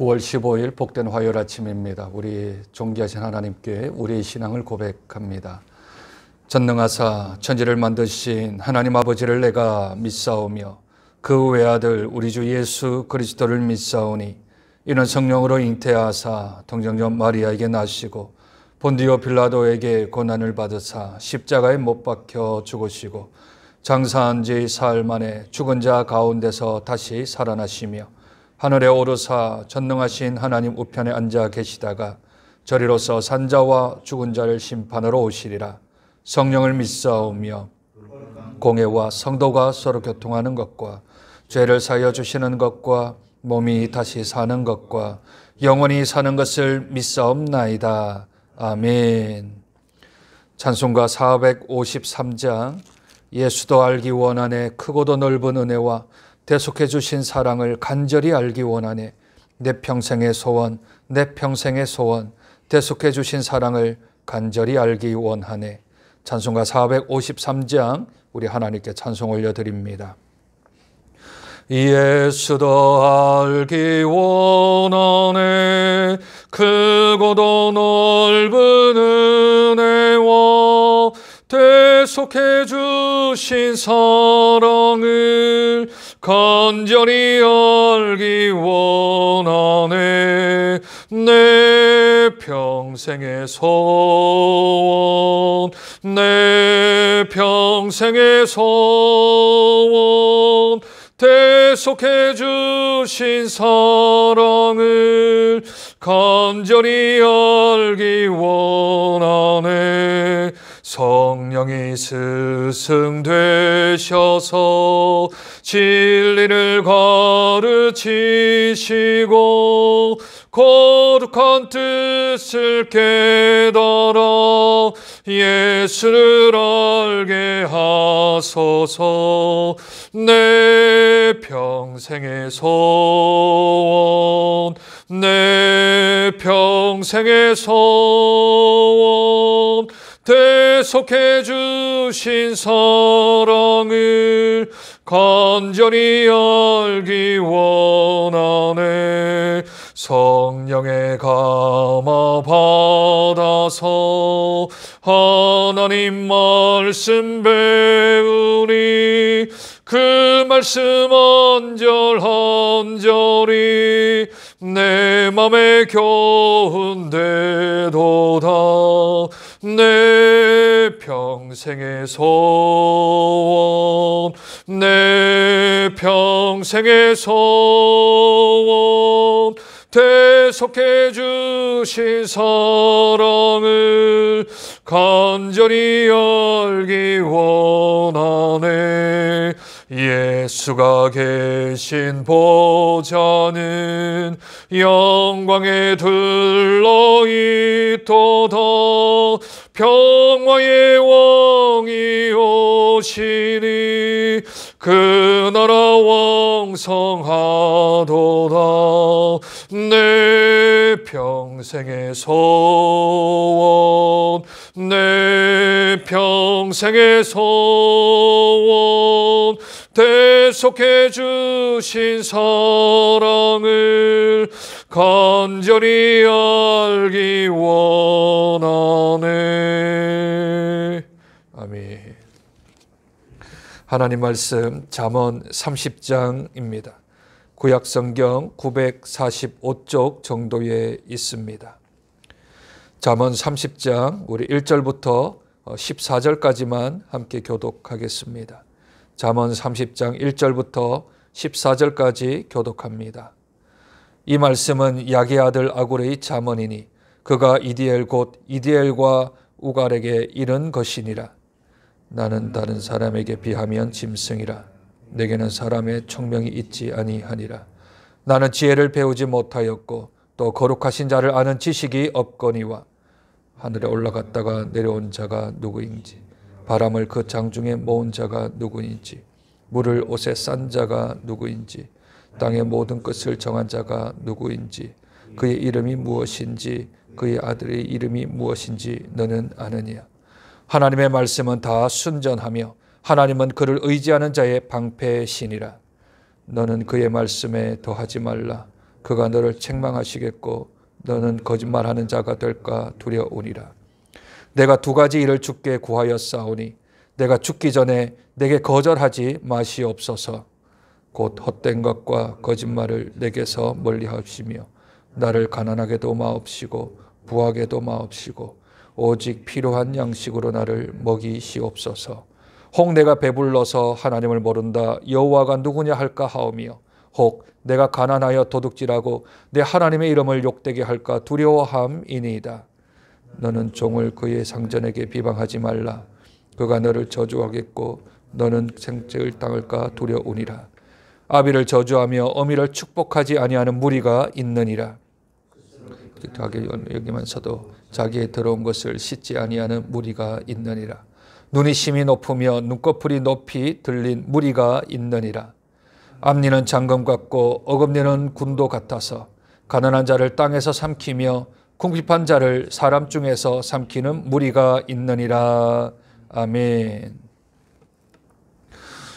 9월 15일 복된 화요일 아침입니다. 우리 존귀하신 하나님께 우리의 신앙을 고백합니다. 전능하사 천지를 만드신 하나님 아버지를 내가 믿사오며 그 외아들 우리 주 예수 그리스도를 믿사오니 이는 성령으로 잉태하사 동정녀 마리아에게 나시고 본디오 빌라도에게 고난을 받으사 십자가에 못 박혀 죽으시고 장사한 지 사흘 만에 죽은 자 가운데서 다시 살아나시며 하늘에 오르사 전능하신 하나님 우편에 앉아 계시다가 저리로서 산자와 죽은 자를 심판하러 오시리라. 성령을 믿사오며 공회와 성도가 서로 교통하는 것과 죄를 사하여 주시는 것과 몸이 다시 사는 것과 영원히 사는 것을 믿사옵나이다. 아멘. 찬송가 453장 예수도 알기 원하네 크고도 넓은 은혜와 대속해 주신 사랑을 간절히 알기 원하네 내 평생의 소원 내 평생의 소원 대속해 주신 사랑을 간절히 알기 원하네. 찬송가 453장 우리 하나님께 찬송 올려드립니다. 예수도 알기 원하네 크고도 넓은 은혜와 대속해 주신 사랑을 간절히 알기 원하네 내 평생의 소원 내 평생의 소원 대속해 주신 사랑을 간절히 알기 원하네. 성령이 스승되셔서 진리를 가르치시고 거룩한 뜻을 깨달아 예수를 알게 하소서. 내 평생의 소원 내 평생의 소원 대속해 주신 사랑을 간절히 알기 원하네. 성령의 감화 받아서 하나님 말씀 배우니 그 말씀 한 절 한 절이 내 맘에 교훈되도다. 내 평생의 소원 내 평생의 소원 대속해 주신 사랑을 간절히 알기 원하네. 예수가 계신 보좌는 영광에 들러있도다. 평화의 왕이 오시니 그 나라 왕성하도다. 내 평생의 소원 내 평생의 소원 대속해 주신 사랑을 간절히 알기 원하네. 아멘. 하나님 말씀 잠언 30장입니다. 구약성경 945쪽 정도에 있습니다. 잠언 30장 우리 1절부터 14절까지만 함께 교독하겠습니다. 잠언 30장 1절부터 14절까지 교독합니다. 이 말씀은 야게 아들 아굴의 잠언이니 그가 이디엘 곧 이디엘과 우갈에게 이른 것이니라. 나는 다른 사람에게 비하면 짐승이라. 내게는 사람의 총명이 있지 아니하니라. 나는 지혜를 배우지 못하였고 또 거룩하신 자를 아는 지식이 없거니와 하늘에 올라갔다가 내려온 자가 누구인지 바람을 그 장중에 모은 자가 누구인지 물을 옷에 싼 자가 누구인지 땅의 모든 끝을 정한 자가 누구인지 그의 이름이 무엇인지 그의 아들의 이름이 무엇인지 너는 아느냐. 하나님의 말씀은 다 순전하며 하나님은 그를 의지하는 자의 방패시니라. 너는 그의 말씀에 더하지 말라. 그가 너를 책망하시겠고 너는 거짓말하는 자가 될까 두려우니라. 내가 두 가지 일을 주께 구하였사오니 내가 죽기 전에 내게 거절하지 마시옵소서. 곧 헛된 것과 거짓말을 내게서 멀리하시며 나를 가난하게도 마옵시고 부하게도 마옵시고 오직 필요한 양식으로 나를 먹이시옵소서. 혹 내가 배불러서 하나님을 모른다 여호와가 누구냐 할까 하오며 혹 내가 가난하여 도둑질하고 내 하나님의 이름을 욕되게 할까 두려워함이니이다. 너는 종을 그의 상전에게 비방하지 말라. 그가 너를 저주하겠고 너는 생책을 당할까 두려우니라. 아비를 저주하며 어미를 축복하지 아니하는 무리가 있느니라. 자기 여기면서도 자기의 더러운 것을 씻지 아니하는 무리가 있느니라. 눈이 심히 높으며 눈꺼풀이 높이 들린 무리가 있느니라. 앞니는 잠금 같고 어금니는 군도 같아서 가난한 자를 땅에서 삼키며 궁핍한 자를 사람 중에서 삼키는 무리가 있느니라. 아멘.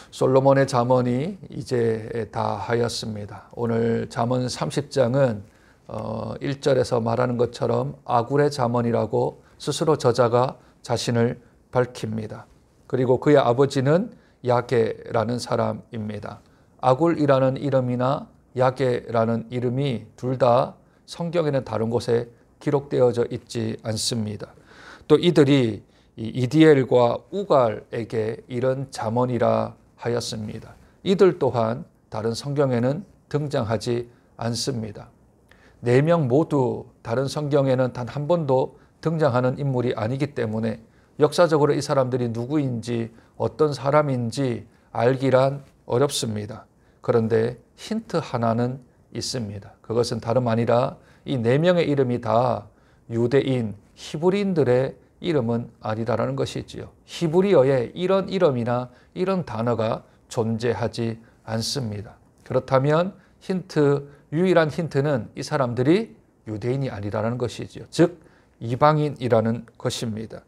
솔로몬의 잠언이 이제 다 하였습니다. 오늘 잠언 30장은 1절에서 말하는 것처럼 아굴의 잠언이라고 스스로 저자가 자신을 밝힙니다. 그리고 그의 아버지는 야게라는 사람입니다. 아굴이라는 이름이나 야게라는 이름이 둘 다 성경에는 다른 곳에 기록되어져 있지 않습니다. 또 이들이 이디엘과 우갈에게 이런 잠언이라 하였습니다. 이들 또한 다른 성경에는 등장하지 않습니다. 4명 모두 다른 성경에는 단 한 번도 등장하는 인물이 아니기 때문에 역사적으로 이 사람들이 누구인지 어떤 사람인지 알기란 어렵습니다. 그런데 힌트 하나는 있습니다. 그것은 다름 아니라 이 4명의 이름이 다 유대인, 히브리인들의 이름은 아니다라는 것이지요. 히브리어에 이런 이름이나 이런 단어가 존재하지 않습니다. 그렇다면 유일한 힌트는 이 사람들이 유대인이 아니라는 것이지요. 즉 이방인이라는 것입니다.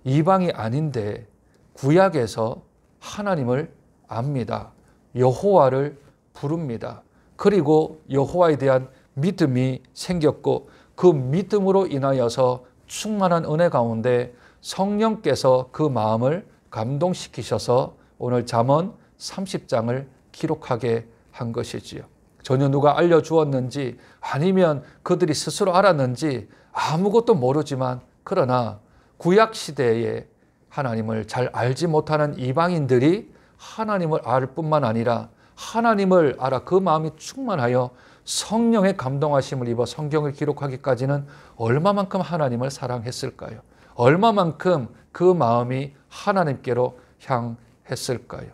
이방이 아닌데 구약에서 하나님을 압니다. 여호와를 부릅니다. 그리고 여호와에 대한 믿음이 생겼고 그 믿음으로 인하여서 충만한 은혜 가운데 성령께서 그 마음을 감동시키셔서 오늘 잠언 30장을 기록하게 한 것이지요. 전혀 누가 알려주었는지 아니면 그들이 스스로 알았는지 아무것도 모르지만 그러나 구약시대에 하나님을 잘 알지 못하는 이방인들이 하나님을 알 뿐만 아니라 하나님을 알아 그 마음이 충만하여 성령의 감동하심을 입어 성경을 기록하기까지는 얼마만큼 하나님을 사랑했을까요? 얼마만큼 그 마음이 하나님께로 향했을까요?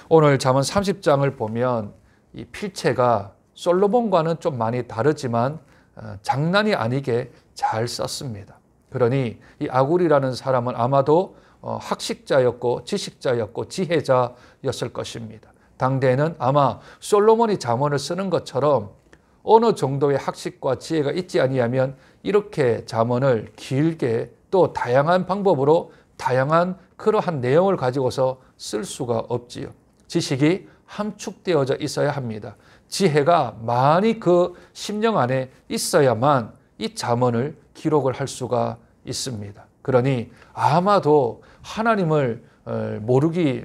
오늘 잠언 30장을 보면 이 필체가 솔로몬과는 좀 많이 다르지만 장난이 아니게 잘 썼습니다. 그러니 이 아굴이라는 사람은 아마도 학식자였고 지식자였고 지혜자였을 것입니다. 당대에는 아마 솔로몬이 잠언을 쓰는 것처럼 어느 정도의 학식과 지혜가 있지 아니하면 이렇게 잠언을 길게 또 다양한 방법으로 다양한 그러한 내용을 가지고서 쓸 수가 없지요. 지식이 함축되어져 있어야 합니다. 지혜가 많이 그 심령 안에 있어야만 이 잠언을 기록을 할 수가 있습니다. 그러니 아마도 하나님을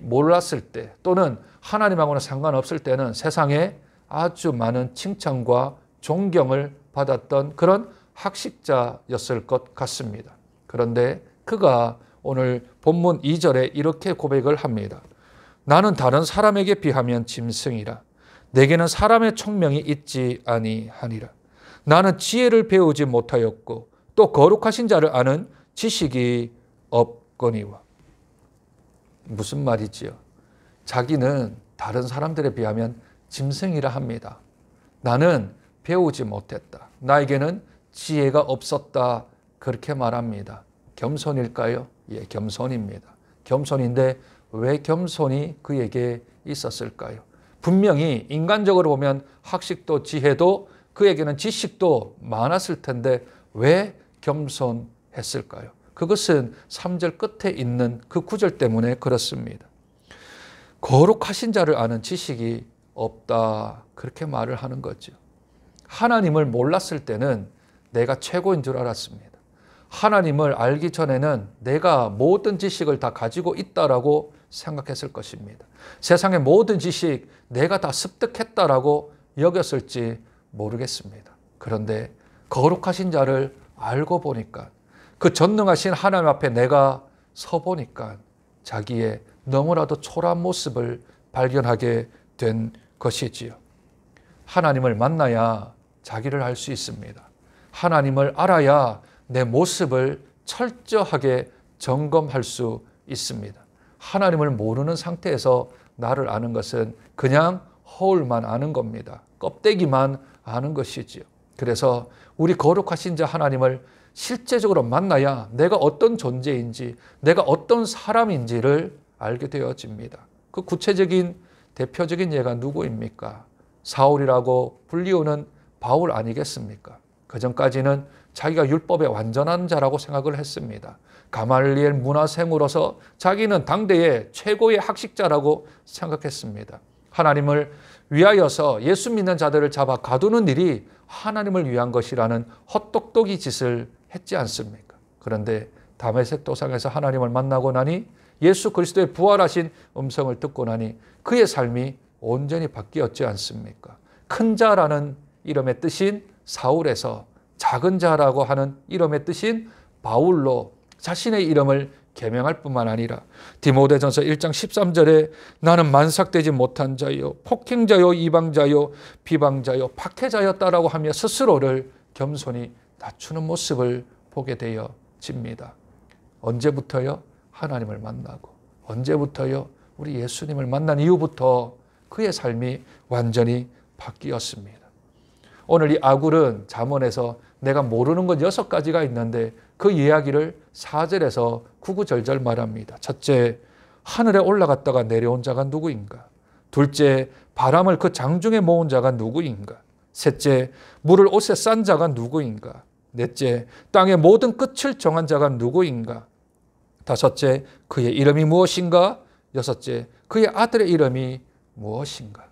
몰랐을 때 또는 하나님하고는 상관없을 때는 세상에 아주 많은 칭찬과 존경을 받았던 그런 학식자였을 것 같습니다. 그런데 그가 오늘 본문 2절에 이렇게 고백을 합니다. 나는 다른 사람에게 비하면 짐승이라. 내게는 사람의 총명이 있지 아니하니라. 나는 지혜를 배우지 못하였고 또 거룩하신 자를 아는 지식이 없거니와. 무슨 말이지요? 자기는 다른 사람들에 비하면 짐승이라 합니다. 나는 배우지 못했다. 나에게는 지혜가 없었다. 그렇게 말합니다. 겸손일까요? 예, 겸손입니다. 겸손인데 왜 겸손이 그에게 있었을까요? 분명히 인간적으로 보면 학식도 지혜도 그에게는 지식도 많았을 텐데 왜 겸손했을까요? 그것은 3절 끝에 있는 그 구절 때문에 그렇습니다. 거룩하신 자를 아는 지식이 없다. 그렇게 말을 하는 거죠. 하나님을 몰랐을 때는 내가 최고인 줄 알았습니다. 하나님을 알기 전에는 내가 모든 지식을 다 가지고 있다라고 생각했을 것입니다. 세상의 모든 지식 내가 다 습득했다라고 여겼을지 모르겠습니다. 그런데 거룩하신 자를 알고 보니까, 그 전능하신 하나님 앞에 내가 서 보니까 자기의 너무나도 초라한 모습을 발견하게 된 것이지요. 하나님을 만나야 자기를 알 수 있습니다. 하나님을 알아야 내 모습을 철저하게 점검할 수 있습니다. 하나님을 모르는 상태에서 나를 아는 것은 그냥 허울만 아는 겁니다. 껍데기만 아는 것이지요. 그래서 우리 거룩하신 자 하나님을 실제적으로 만나야 내가 어떤 존재인지, 내가 어떤 사람인지를 알게 되어집니다. 그 구체적인 대표적인 예가 누구입니까? 사울이라고 불리우는 바울 아니겠습니까? 그전까지는 자기가 율법의 완전한 자라고 생각을 했습니다. 가말리엘 문화생으로서 자기는 당대의 최고의 학식자라고 생각했습니다. 하나님을 위하여서 예수 믿는 자들을 잡아 가두는 일이 하나님을 위한 것이라는 헛똑똑이 짓을 했지 않습니까? 그런데 다메섹 도상에서 하나님을 만나고 나니, 예수 그리스도의 부활하신 음성을 듣고 나니 그의 삶이 온전히 바뀌었지 않습니까? 큰 자라는 이름의 뜻인 사울에서 작은 자라고 하는 이름의 뜻인 바울로 자신의 이름을 계명할 뿐만 아니라 디모데전서 1장 13절에 나는 만삭되지 못한 자요, 폭행자요, 이방자요, 비방자요, 박해자였다라고 하며 스스로를 겸손히 낮추는 모습을 보게 되어집니다. 언제부터요? 하나님을 만나고, 언제부터요? 우리 예수님을 만난 이후부터 그의 삶이 완전히 바뀌었습니다. 오늘 이 아굴은 잠언에서 내가 모르는 것 6가지가 있는데 그 이야기를 4절에서 구구절절 말합니다. 첫째, 하늘에 올라갔다가 내려온 자가 누구인가? 둘째, 바람을 그 장중에 모은 자가 누구인가? 셋째, 물을 옷에 싼 자가 누구인가? 넷째, 땅의 모든 끝을 정한 자가 누구인가? 다섯째, 그의 이름이 무엇인가? 여섯째, 그의 아들의 이름이 무엇인가?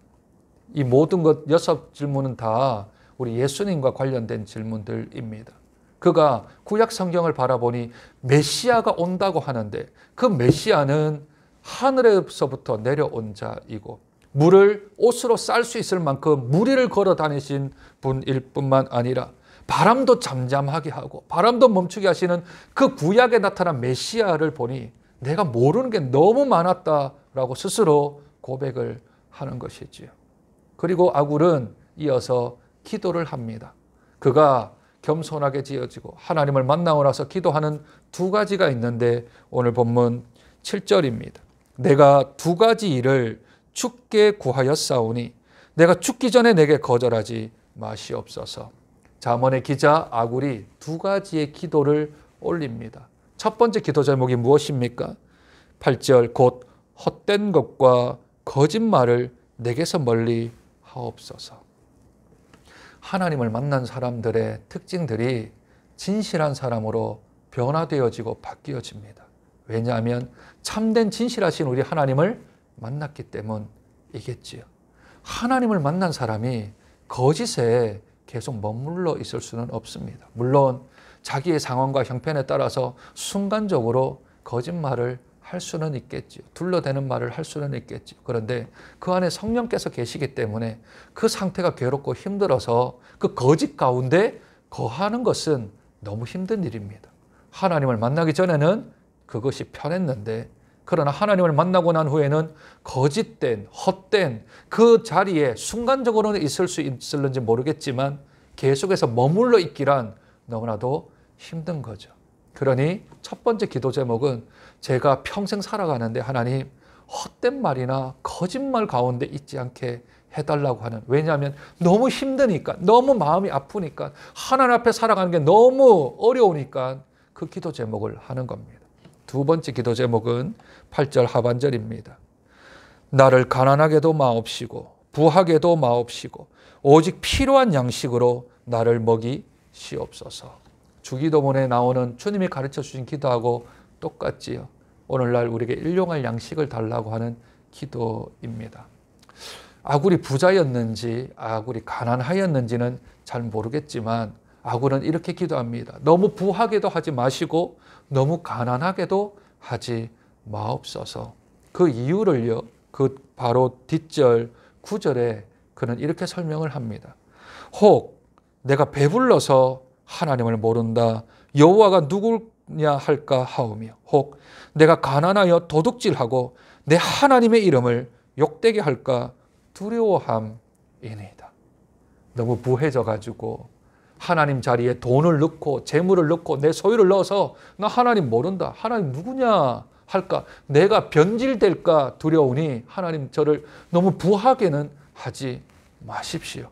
이 모든 것 6질문은 다 우리 예수님과 관련된 질문들입니다. 그가 구약 성경을 바라보니 메시아가 온다고 하는데 그 메시아는 하늘에서부터 내려온 자이고 물을 옷으로 쌀 수 있을 만큼 무리를 걸어 다니신 분일 뿐만 아니라 바람도 잠잠하게 하고 바람도 멈추게 하시는 그 구약에 나타난 메시아를 보니 내가 모르는 게 너무 많았다라고 스스로 고백을 하는 것이지요. 그리고 아굴은 이어서 기도를 합니다. 그가 겸손하게 지어지고 하나님을 만나고 나서 기도하는 2가지가 있는데 오늘 본문 7절입니다. 내가 2가지 일을 주께 구하였사오니 내가 죽기 전에 내게 거절하지 마시옵소서. 잠언의 기자 아굴이 2가지의 기도를 올립니다. 첫 번째 기도 제목이 무엇입니까? 8절 곧 헛된 것과 거짓말을 내게서 멀리 하옵소서. 하나님을 만난 사람들의 특징들이 진실한 사람으로 변화되어지고 바뀌어집니다. 왜냐하면 참된 진실하신 우리 하나님을 만났기 때문이겠지요. 하나님을 만난 사람이 거짓에 계속 머물러 있을 수는 없습니다. 물론 자기의 상황과 형편에 따라서 순간적으로 거짓말을 할 수는 있겠지요. 둘러대는 말을 할 수는 있겠지요. 그런데 그 안에 성령께서 계시기 때문에 그 상태가 괴롭고 힘들어서 그 거짓 가운데 거하는 것은 너무 힘든 일입니다. 하나님을 만나기 전에는 그것이 편했는데 그러나 하나님을 만나고 난 후에는 거짓된, 헛된 그 자리에 순간적으로는 있을 수 있을는지 모르겠지만 계속해서 머물러 있기란 너무나도 힘든 거죠. 그러니 첫 번째 기도 제목은 제가 평생 살아가는데 하나님 헛된 말이나 거짓말 가운데 있지 않게 해달라고 하는, 왜냐하면 너무 힘드니까, 너무 마음이 아프니까, 하나님 앞에 살아가는 게 너무 어려우니까 그 기도 제목을 하는 겁니다. 2번째 기도 제목은 8절 하반절입니다. 나를 가난하게도 마옵시고 부하게도 마옵시고 오직 필요한 양식으로 나를 먹이시옵소서. 주기도문에 나오는 주님이 가르쳐 주신 기도하고 똑같지요. 오늘날 우리에게 일용할 양식을 달라고 하는 기도입니다. 아굴이 부자였는지 아굴이 가난하였는지는 잘 모르겠지만 아굴은 이렇게 기도합니다. 너무 부하게도 하지 마시고 너무 가난하게도 하지 마옵소서. 그 이유를요, 그 바로 뒷절 9절에 그는 이렇게 설명을 합니다. 혹 내가 배불러서 하나님을 모른다 여호와가 누구냐 할까 하오며, 혹 내가 가난하여 도둑질하고 내 하나님의 이름을 욕되게 할까 두려워함이니이다. 너무 부해져 가지고 하나님 자리에 돈을 넣고 재물을 넣고 내 소유를 넣어서 나 하나님 모른다, 하나님 누구냐 할까, 내가 변질될까 두려우니 하나님 저를 너무 부하게는 하지 마십시오.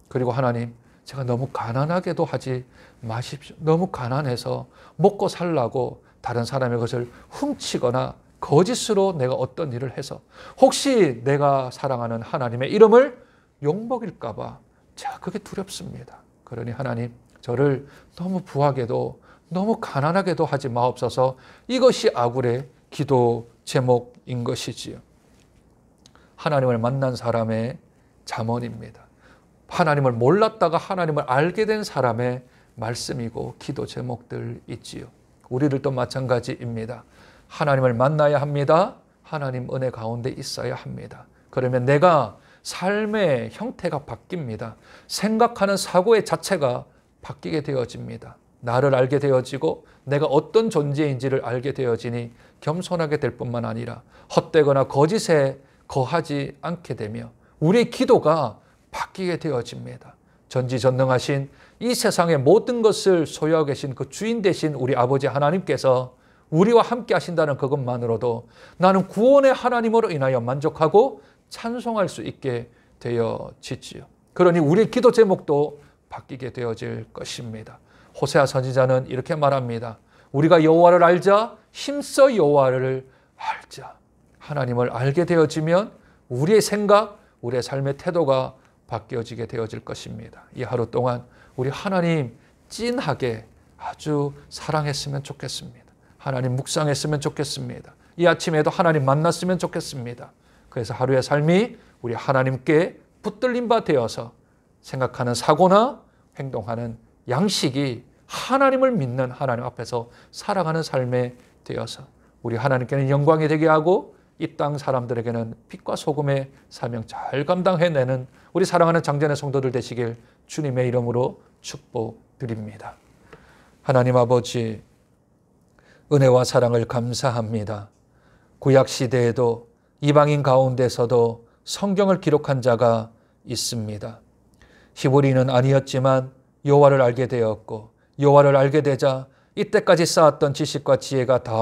그리고 하나님 제가 너무 가난하게도 하지 마십시오. 너무 가난해서 먹고 살라고 다른 사람의 것을 훔치거나 거짓으로 내가 어떤 일을 해서 혹시 내가 사랑하는 하나님의 이름을 욕먹일까 봐 제가 그게 두렵습니다. 그러니 하나님 저를 너무 부하게도 너무 가난하게도 하지 마옵소서. 이것이 아굴의 기도 제목인 것이지요. 하나님을 만난 사람의 잠언입니다. 하나님을 몰랐다가 하나님을 알게 된 사람의 말씀이고 기도 제목들이지요. 우리들도 마찬가지입니다. 하나님을 만나야 합니다. 하나님 은혜 가운데 있어야 합니다. 그러면 내가 삶의 형태가 바뀝니다. 생각하는 사고의 자체가 바뀌게 되어집니다. 나를 알게 되어지고 내가 어떤 존재인지를 알게 되어지니 겸손하게 될 뿐만 아니라 헛되거나 거짓에 거하지 않게 되며 우리의 기도가 바뀌게 되어집니다. 전지전능하신 이 세상의 모든 것을 소유하고 계신 그 주인 되신 우리 아버지 하나님께서 우리와 함께 하신다는 그것만으로도 나는 구원의 하나님으로 인하여 만족하고 찬송할 수 있게 되어지지요. 그러니 우리의 기도 제목도 바뀌게 되어질 것입니다. 호세아 선지자는 이렇게 말합니다. 우리가 여호와를 알자, 힘써 여호와를 알자. 하나님을 알게 되어지면 우리의 생각, 우리의 삶의 태도가 바뀌어지게 되어질 것입니다. 이 하루 동안 우리 하나님 찐하게 아주 사랑했으면 좋겠습니다. 하나님 묵상했으면 좋겠습니다. 이 아침에도 하나님 만났으면 좋겠습니다. 그래서 하루의 삶이 우리 하나님께 붙들린 바 되어서 생각하는 사고나 행동하는 양식이 하나님을 믿는 하나님 앞에서 살아가는 삶에 되어서 우리 하나님께는 영광이 되게 하고 이 땅 사람들에게는 빛과 소금의 사명 잘 감당해내는 우리 사랑하는 장전의 성도들 되시길 주님의 이름으로 축복드립니다. 하나님 아버지, 은혜와 사랑을 감사합니다. 구약 시대에도 이방인 가운데서도 성경을 기록한 자가 있습니다. 히브리는 아니었지만 여호와를 알게 되었고 여호와를 알게 되자 이때까지 쌓았던 지식과 지혜가 다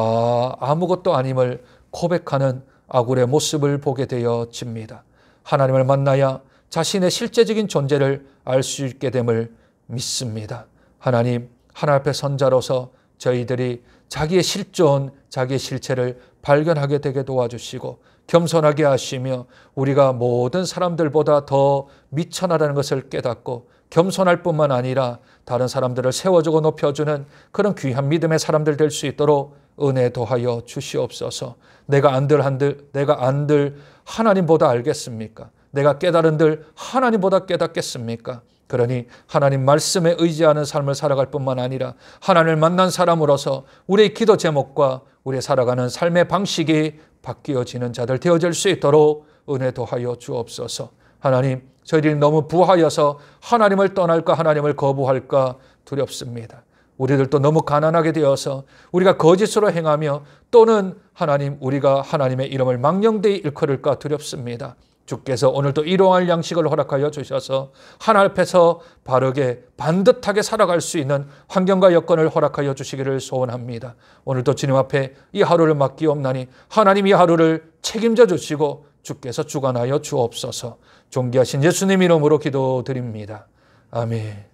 아무것도 아님을 고백하는 아굴의 모습을 보게 되어집니다. 하나님을 만나야 자신의 실제적인 존재를 알 수 있게 됨을 믿습니다. 하나님, 하나님 앞에 선자로서 저희들이 자기의 실존, 자기의 실체를 발견하게 되게 도와주시고 겸손하게 하시며 우리가 모든 사람들보다 더 미천하다는 것을 깨닫고 겸손할 뿐만 아니라 다른 사람들을 세워주고 높여주는 그런 귀한 믿음의 사람들 될 수 있도록 은혜 더하여 주시옵소서. 내가 안들 하나님보다 알겠습니까? 내가 깨달은들 하나님보다 깨닫겠습니까? 그러니 하나님 말씀에 의지하는 삶을 살아갈 뿐만 아니라 하나님을 만난 사람으로서 우리의 기도 제목과 우리의 살아가는 삶의 방식이 바뀌어지는 자들 되어질 수 있도록 은혜 더하여 주옵소서. 하나님, 저희들이 너무 부하여서 하나님을 떠날까 하나님을 거부할까 두렵습니다. 우리들도 너무 가난하게 되어서 우리가 거짓으로 행하며 또는 하나님 우리가 하나님의 이름을 망령되이 일컬을까 두렵습니다. 주께서 오늘도 일용할 양식을 허락하여 주셔서 하나님 앞에서 바르게 반듯하게 살아갈 수 있는 환경과 여건을 허락하여 주시기를 소원합니다. 오늘도 주님 앞에 이 하루를 맡기옵나니 하나님 이 하루를 책임져 주시고 주께서 주관하여 주옵소서. 존귀하신 예수님 이름으로 기도드립니다. 아멘.